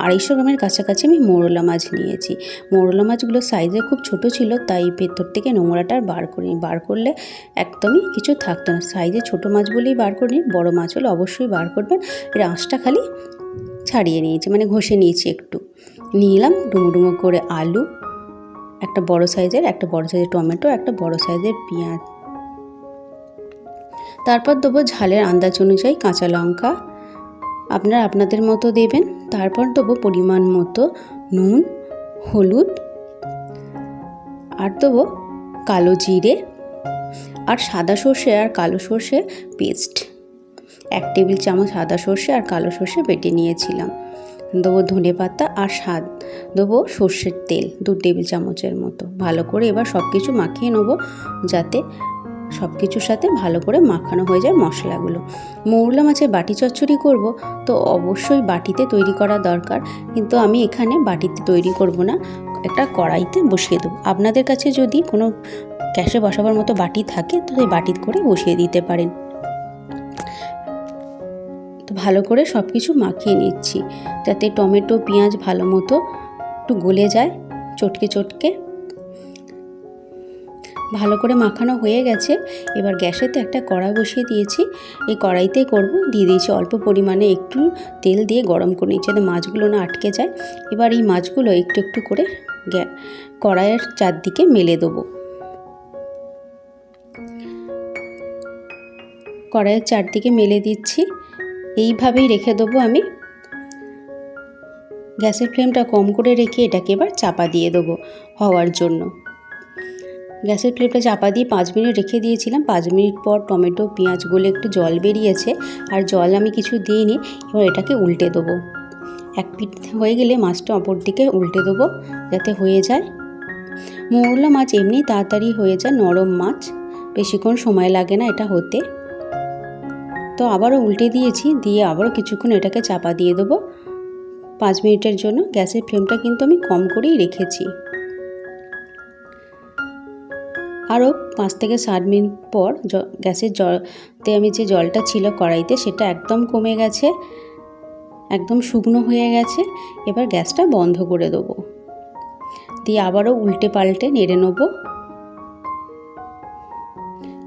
250 গ্রামের কাছাকাছি আমি মৌরলা মাছ নিয়েছি। মৌরলা মাছগুলো সাইজে খুব ছোট ছিল, তাই ভেতর থেকে নোংরাটা বার করিনি। বার করলে একদমই কিছু থাকতো না। সাইজে ছোট মাছ বলেই বার করিনি, বড় মাছ হলে অবশ্যই বার করবেন। এর আঁশটা খালি ছাড়িয়ে নিয়েছি, মানে ঘষে নিয়েছি একটু। নিয়ে এলাম ডুমো ডুমো করে আলু, একটা বড় সাইজের টমেটো, একটা বড় সাইজের পেঁয়াজ। তারপর দেবো ঝালের আন্দাজ অনুযায়ী কাঁচা লঙ্কা, আপনারা আপনাদের মতো দেবেন। তারপর দেবো পরিমাণ মতো নুন, হলুদ, আর দেবো কালো জিরে আর সাদা সর্ষে আর কালো সর্ষে পেস্ট। 1 টেবিল চামচ সাদা সর্ষে আর কালো সর্ষে বেটে নিয়েছিলাম। দেবো ধনে পাতা আর দেবো সর্ষের তেল 2 টেবিল চামচের মতো। ভালো করে এবার সব কিছু মাখিয়ে নেবো, যাতে সব কিছুর সাথে ভালো করে মাখানো হয়ে যায় মশলাগুলো। মৌরলা মাছের বাটি চচ্চড়ি করব, তো অবশ্যই বাটিতে তৈরি করা দরকার, কিন্তু আমি এখানে বাটিতে তৈরি করব না, একটা কড়াইতে বসিয়ে দেবো। আপনাদের কাছে যদি কোনো গ্যাসে বসাবার মতো বাটি থাকে তো সেই বাটি করে বসিয়ে দিতে পারেন। তো ভালো করে সব কিছু মাখিয়ে নিচ্ছি, যাতে টমেটো পেঁয়াজ ভালো মতো একটু গলে যায়। চটকে চটকে ভালো করে মাখানো হয়ে গেছে। এবার গ্যাসেতে একটা কড়াই বসিয়ে দিয়েছি। এই কড়াইতেই করব। দিয়ে দিয়েছি অল্প পরিমাণে একটু তেল দিয়ে গরম করে নিচ্ছি, যাতে মাছগুলো না আটকে যায়। এবার এই মাছগুলো একটু একটু করে কড়াইয়ের চারদিকে মেলে দেবো। কড়াইয়ের চারদিকে মেলে দিচ্ছি, এইভাবেই রেখে দেবো আমি। গ্যাসের ফ্লেমটা কম করে রেখে এটাকে এবার চাপা দিয়ে দেবো হওয়ার জন্য। গ্যাসের ফ্লেমটা চাপা দিয়ে 5 মিনিট রেখে দিয়েছিলাম। 5 মিনিট পর টমেটো পেঁয়াজ গলে একটু জল বেরিয়েছে, আর জল আমি কিছু দিইনি। এবার এটাকে উল্টে দেবো। এক পিঠ হয়ে গেলে মাছটা অপর দিকে উল্টে দেবো, যাতে হয়ে যায়। মৌরলা মাছ এমনি তাড়াতাড়ি হয়ে যায়, নরম মাছ, বেশিক্ষণ সময় লাগে না এটা হতে। তো আবারও উল্টে দিয়েছি, দিয়ে আবারও কিছুক্ষণ এটাকে চাপা দিয়ে দেবো 5 মিনিটের জন্য। গ্যাসের ফ্লেমটা কিন্তু আমি কম করেই রেখেছি। আরও 5 থেকে 7 মিনিট পর গ্যাসের জলতে আমি যে জলটা ছিল কড়াইতে, সেটা একদম কমে গেছে, একদম শুকনো হয়ে গেছে। এবার গ্যাসটা বন্ধ করে দেবো, দিয়ে আবারও উল্টে পাল্টে নেড়ে নেবো।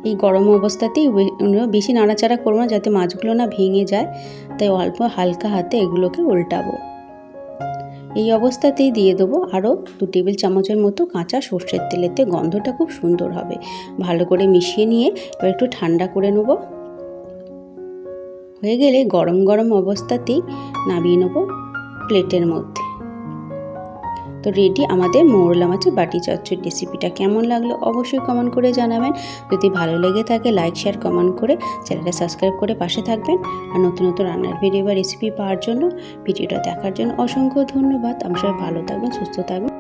এই গরম অবস্থাতেই বেশি নাড়াচাড়া করবো না, যাতে মাছগুলো না ভেঙে যায়, তাই অল্প হালকা হাতে এগুলোকে উল্টাবো। এই অবস্থাতেই দিয়ে দেবো আরও 2 টেবিল চামচের মতো কাঁচা সর্ষের তেলেতে, গন্ধটা খুব সুন্দর হবে। ভালো করে মিশিয়ে নিয়ে এবার একটু ঠান্ডা করে নেব। হয়ে গেলে গরম গরম অবস্থাতেই নামিয়ে নেব প্লেটের মধ্যে। তো রেডি আমাদের মৌরলা মাছের বাটি চচ্চড়ি রেসিপিটা। কেমন লাগলো অবশ্যই কমেন্ট করে জানাবেন। যদি ভালো লেগে থাকে লাইক শেয়ার কমেন্ট করে চ্যানেলটা সাবস্ক্রাইব করে পাশে থাকবেন। আর নতুন নতুন রান্নার ভিডিও বা রেসিপি পাওয়ার জন্য, ভিডিওটা দেখার জন্য অসংখ্য ধন্যবাদ। আপনারা সবাই ভালো থাকবেন, সুস্থ থাকবেন।